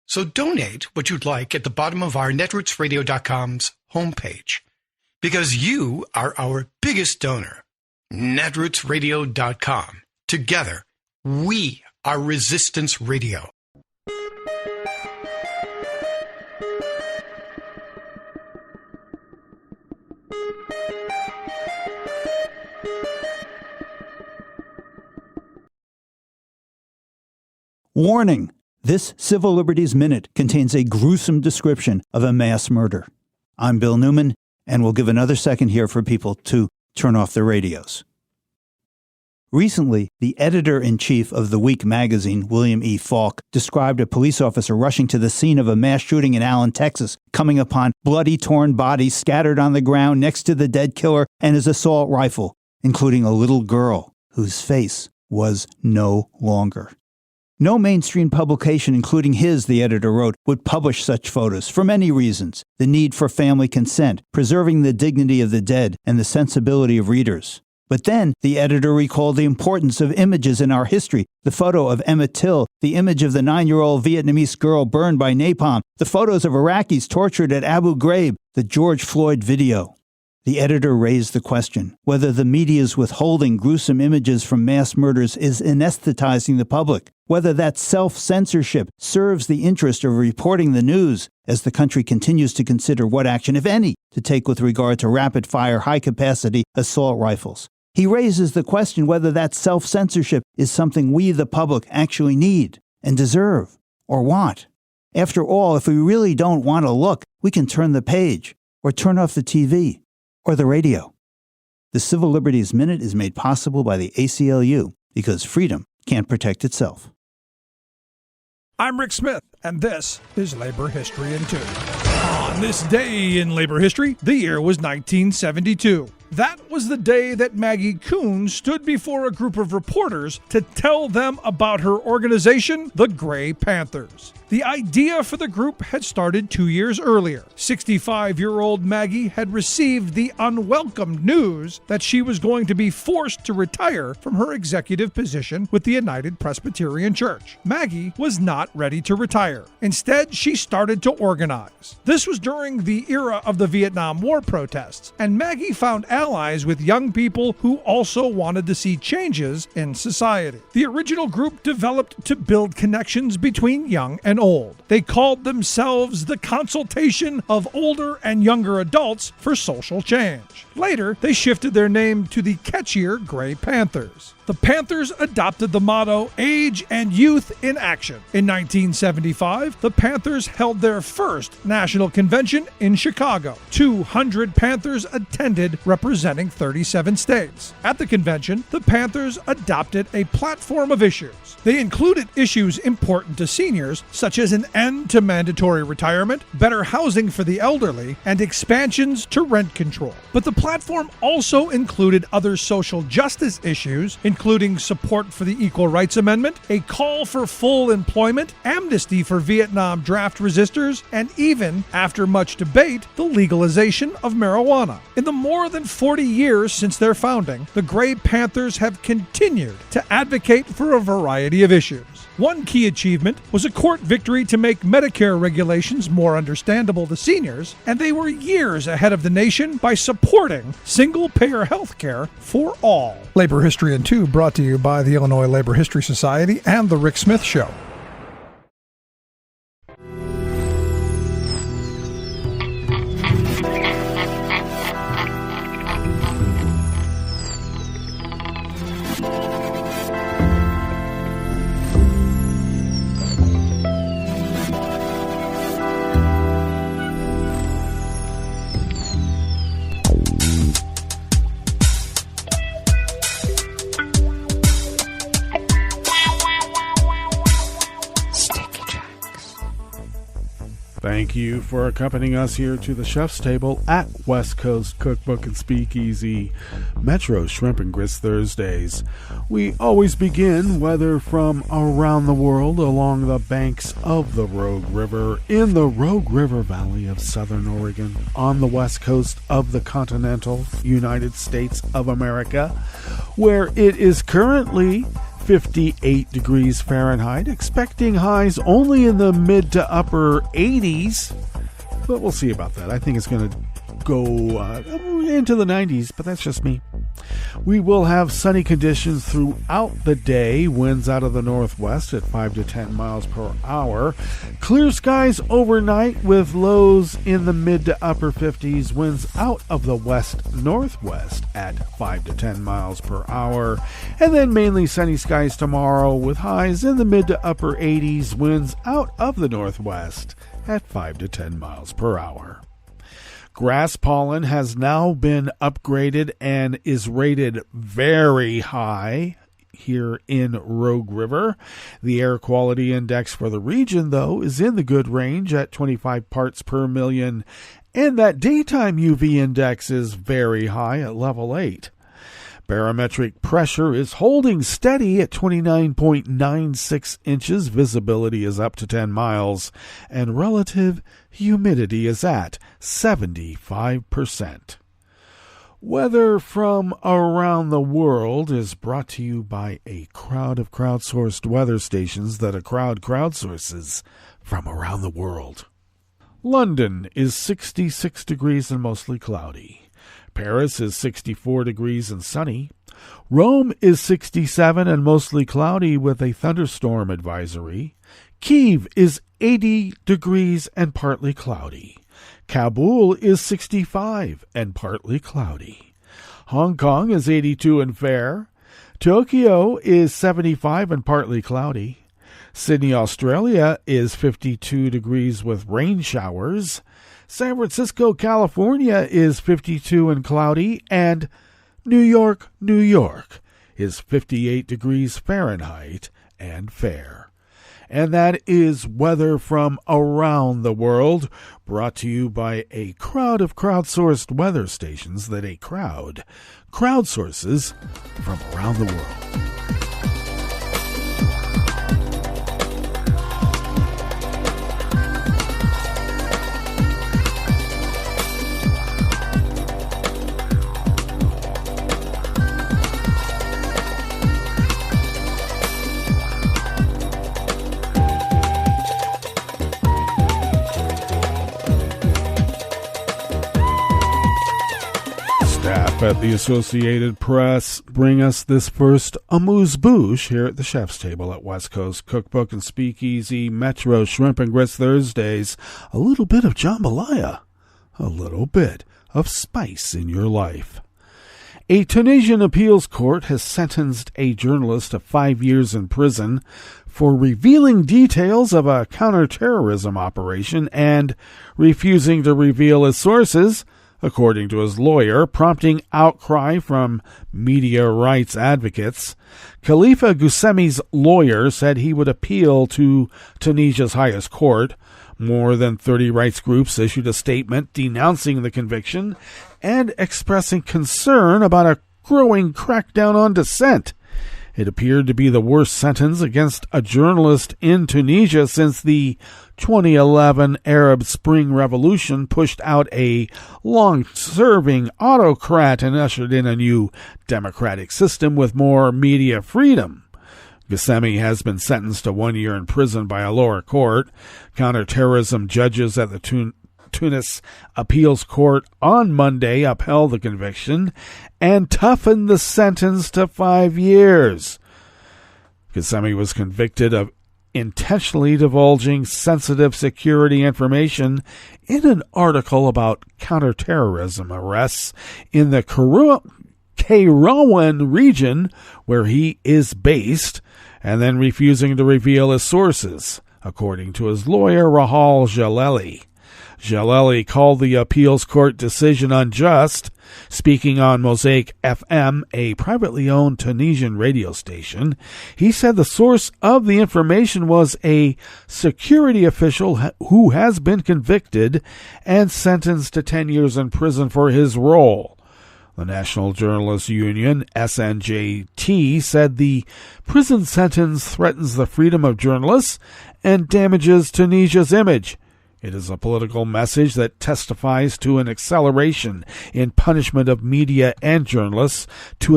So donate what you'd like at the bottom of our netrootsradio.com's homepage. Because you are our biggest donor. netrootsradio.com. Together, we are Resistance Radio. Warning! This Civil Liberties Minute contains a gruesome description of a mass murder. I'm Bill Newman, and we'll give another second here for people to turn off their radios. Recently, the editor-in-chief of The Week magazine, William E. Falk, described a police officer rushing to the scene of a mass shooting in Allen, Texas, coming upon bloody, torn bodies scattered on the ground next to the dead killer and his assault rifle, including a little girl whose face was no longer. No mainstream publication, including his, the editor wrote, would publish such photos for many reasons. The need for family consent, preserving the dignity of the dead, and the sensibility of readers. But then, the editor recalled the importance of images in our history. The photo of Emmett Till, the image of the 9-year-old Vietnamese girl burned by napalm, the photos of Iraqis tortured at Abu Ghraib, the George Floyd video. The editor raised the question whether the media's withholding gruesome images from mass murders is anesthetizing the public, whether that self-censorship serves the interest of reporting the news as the country continues to consider what action, if any, to take with regard to rapid-fire, high-capacity assault rifles. He raises the question whether that self-censorship is something we, the public, actually need and deserve or want. After all, if we really don't want to look, we can turn the page or turn off the TV. Or the radio. The Civil Liberties Minute is made possible by the ACLU because freedom can't protect itself. I'm Rick Smith, and this is Labor History in 2. On this day in labor history, the year was 1972. That was the day that Maggie Kuhn stood before a group of reporters to tell them about her organization, the Gray Panthers. The idea for the group had started 2 years earlier. 65-year-old Maggie had received the unwelcome news that she was going to be forced to retire from her executive position with the United Presbyterian Church. Maggie was not ready to retire. Instead, she started to organize. This was during the era of the Vietnam War protests, and Maggie found allies with young people who also wanted to see changes in society. The original group developed to build connections between young and old. They called themselves the Consultation of Older and Younger Adults for Social Change. Later, they shifted their name to the catchier Gray Panthers. The Panthers adopted the motto, Age and Youth in Action. In 1975, the Panthers held their first national convention in Chicago. 200 Panthers attended, representing 37 states. At the convention, the Panthers adopted a platform of issues. They included issues important to seniors, such as an end to mandatory retirement, better housing for the elderly, and expansions to rent control. But the platform also included other social justice issues, including support for the Equal Rights Amendment, a call for full employment, amnesty for Vietnam draft resistors, and even, after much debate, the legalization of marijuana. In the more than 40 years since their founding, the Gray Panthers have continued to advocate for a variety of issues. One key achievement was a court victory to make Medicare regulations more understandable to seniors, and they were years ahead of the nation by supporting single-payer health care for all. Labor History in 2 brought to you by the Illinois Labor History Society and The Rick Smith Show. Thank you for accompanying us here to the chef's table at West Coast Cookbook and Speakeasy, Metro Shrimp and Grits Thursdays. We always begin, whether from around the world, along the banks of the Rogue River, in the Rogue River Valley of Southern Oregon, on the west coast of the continental United States of America, where it is currently 58 degrees Fahrenheit, expecting highs only in the mid to upper 80s, but we'll see about that. I think it's going to go into the 90s, but that's just me. We will have sunny conditions throughout the day, winds out of the northwest at 5 to 10 miles per hour. Clear skies overnight with lows in the mid to upper 50s, winds out of the west-northwest at 5 to 10 miles per hour. And then mainly sunny skies tomorrow with highs in the mid to upper 80s, winds out of the northwest at 5 to 10 miles per hour. Grass pollen has now been upgraded and is rated very high here in Rogue River. The air quality index for the region, though, is in the good range at 25 parts per million, and that daytime UV index is very high at level 8. Barometric pressure is holding steady at 29.96 inches. Visibility is up to 10 miles. And relative humidity is at 75%. Weather from around the world is brought to you by a crowd of crowdsourced weather stations that a crowd crowdsources from around the world. London is 66 degrees and mostly cloudy. Paris is 64 degrees and sunny. Rome is 67 and mostly cloudy with a thunderstorm advisory. Kyiv is 80 degrees and partly cloudy. Kabul is 65 and partly cloudy. Hong Kong is 82 and fair. Tokyo is 75 and partly cloudy. Sydney, Australia is 52 degrees with rain showers. San Francisco, California is 52 and cloudy, and New York, New York is 58 degrees Fahrenheit and fair. And that is weather from around the world, brought to you by a crowd of crowdsourced weather stations that a crowd crowdsources from around the world. Staff at the Associated Press bring us this first amuse-bouche here at the chef's table at West Coast Cookbook and Speakeasy Metro Shrimp and Grits Thursdays. A little bit of jambalaya, a little bit of spice in your life. A Tunisian appeals court has sentenced a journalist to 5 years in prison for revealing details of a counterterrorism operation and refusing to reveal his sources, according to his lawyer, prompting outcry from media rights advocates. Khalifa Goussemi's lawyer said he would appeal to Tunisia's highest court. More than 30 rights groups issued a statement denouncing the conviction and expressing concern about a growing crackdown on dissent. It appeared to be the worst sentence against a journalist in Tunisia since the 2011 Arab Spring Revolution pushed out a long-serving autocrat and ushered in a new democratic system with more media freedom. Goussemi has been sentenced to 1 year in prison by a lower court. Counterterrorism judges at the Tunis Appeals Court on Monday upheld the conviction and toughened the sentence to 5 years. Goussemi was convicted of intentionally divulging sensitive security information in an article about counterterrorism arrests in the Kairouan region where he is based, and then refusing to reveal his sources, according to his lawyer Rahal Jaleli. Jaleli called the appeals court decision unjust. Speaking on Mosaic FM, a privately owned Tunisian radio station, he said the source of the information was a security official who has been convicted and sentenced to 10 years in prison for his role. The National Journalists Union, SNJT, said the prison sentence threatens the freedom of journalists and damages Tunisia's image. It is a political message that testifies to an acceleration in punishment of media and journalists to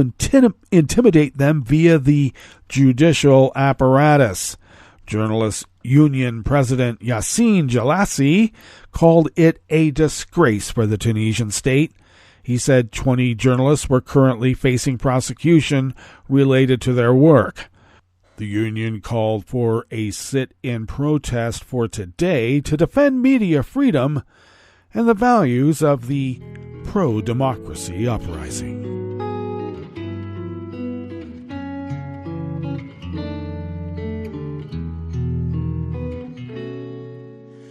intimidate them via the judicial apparatus. Journalists Union President Yassine Jalassi called it a disgrace for the Tunisian state. He said 20 journalists were currently facing prosecution related to their work. The union called for a sit-in protest for today to defend media freedom and the values of the pro-democracy uprising.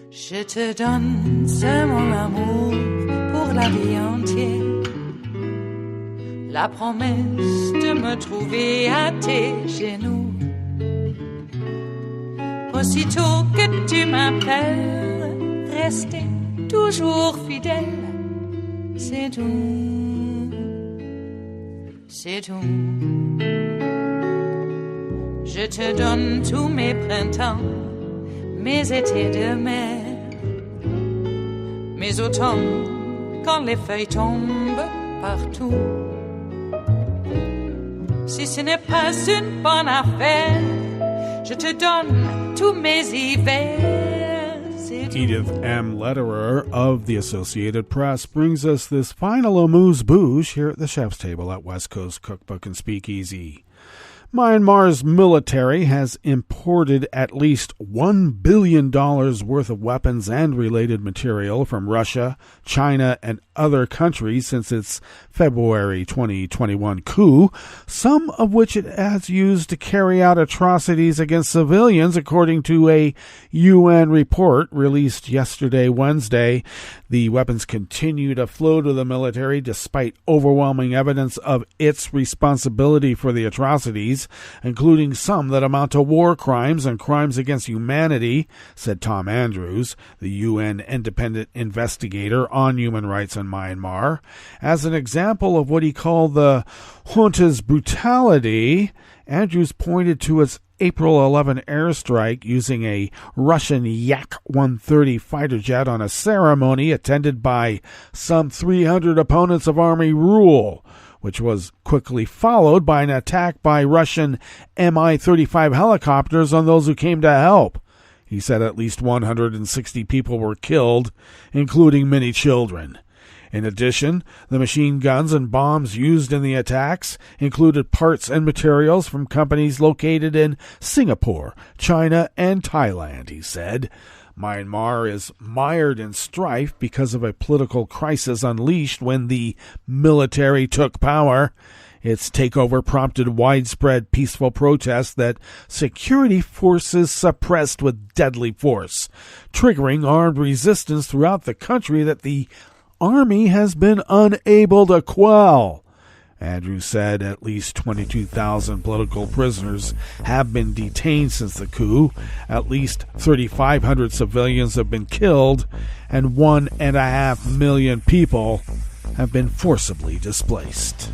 Je te donne ce mon amour pour la vie entière. La promesse de me trouver à tes genoux. Aussitôt que tu m'appelles, rester toujours fidèle, c'est tout, c'est tout. Je te donne tous mes printemps, mes étés de mer, mes automnes quand les feuilles tombent partout. Si ce n'est pas une bonne affaire, je te donne tous mes hivers. Edith M. Lederer of the Associated Press brings us this final amuse-bouche here at the chef's table at West Coast Cookbook and Speakeasy. Myanmar's military has imported at least $1 billion worth of weapons and related material from Russia, China, and other countries since its February 2021 coup, some of which it has used to carry out atrocities against civilians, according to a UN report released yesterday, Wednesday. The weapons continue to flow to the military despite overwhelming evidence of its responsibility for the atrocities, including some that amount to war crimes and crimes against humanity, said Tom Andrews, the UN independent investigator on human rights in Myanmar. As an example of what he called the junta's brutality, Andrews pointed to its April 11 airstrike using a Russian Yak-130 fighter jet on a ceremony attended by some 300 opponents of army rule, which was quickly followed by an attack by Russian Mi-35 helicopters on those who came to help. He said at least 160 people were killed, including many children. In addition, the machine guns and bombs used in the attacks included parts and materials from companies located in Singapore, China, and Thailand, he said. Myanmar is mired in strife because of a political crisis unleashed when the military took power. Its takeover prompted widespread peaceful protests that security forces suppressed with deadly force, triggering armed resistance throughout the country that the army has been unable to quell. Andrews said at least 22,000 political prisoners have been detained since the coup. At least 3,500 civilians have been killed, and 1.5 million people have been forcibly displaced.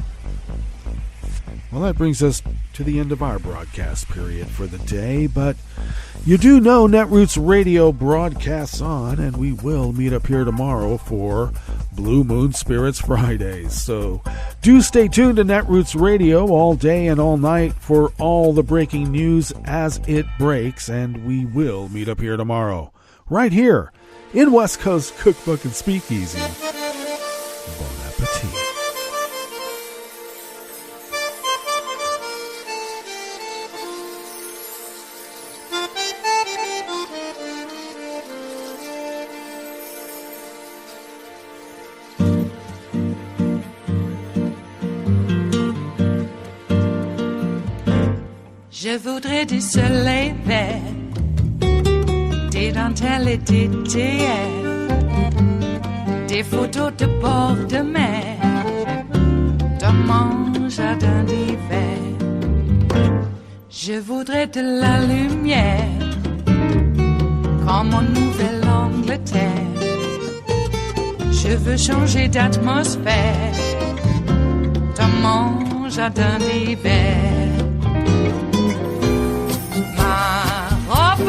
Well, that brings us to the end of our broadcast period for the day, but you do know Netroots Radio broadcasts on, and we will meet up here tomorrow for Blue Moon Spirits Fridays. So do stay tuned to Netroots Radio all day and all night for all the breaking news as it breaks, and we will meet up here tomorrow, right here in West Coast Cookbook and Speakeasy. Bon appetit. Je voudrais du soleil vert, des dentelles et des théières, des photos de bord de mer, dans mon jardin d'hiver. Je voudrais de la lumière, comme en Nouvelle-Angleterre. Je veux changer d'atmosphère, dans mon jardin d'hiver.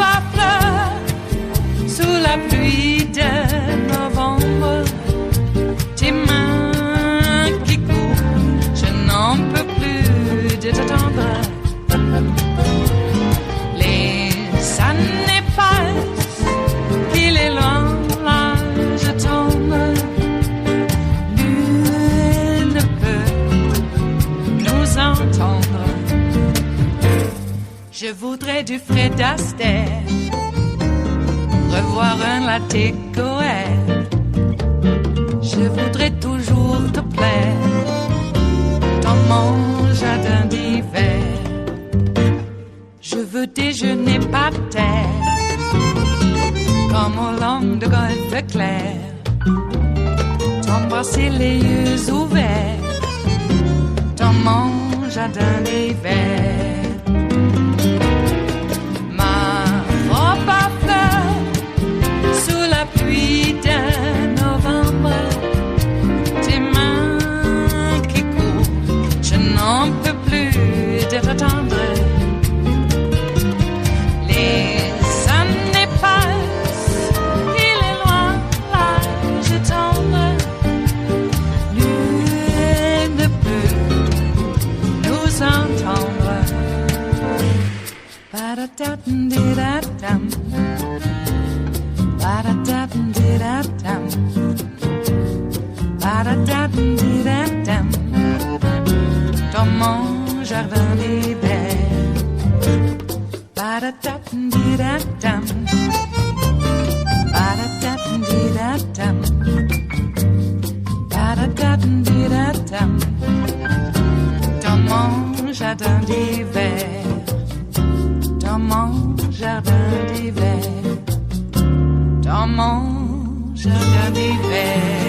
À fleurs sous la pluie de novembre, tes mains qui courent, je n'en peux plus de t'attendre. Les années passent, il est loin, là je tombe. Nul ne peut nous entendre. Je voudrais du Fred Astaire, revoir un latte Goël. Je voudrais toujours te plaire dans mon jardin d'hiver. Je veux déjeuner par terre, comme aux langues de golfe clair. T'embrasser les yeux ouverts dans mon jardin d'hiver. Pluie de novembre, tes mains qui courent, je n'en peux plus de t'attendre. Les années passent, il est loin, là je tombe. Nul ne peut nous entendre. Ba-da-da-dum-di-da-dum. Ba-da-da-dum-di-da-dum. Ba-da-da-dum-di-da-dum. Dans mon jardin d'hiver. Ba-da-da-dum-di-da-dum. Ba-da-da-dum-di-da-dum. Ba-da-da-dum-di-da-dum. Dans mon jardin d'hiver. Dans mon jardin d'hiver. Dans mon jardin d'hiver.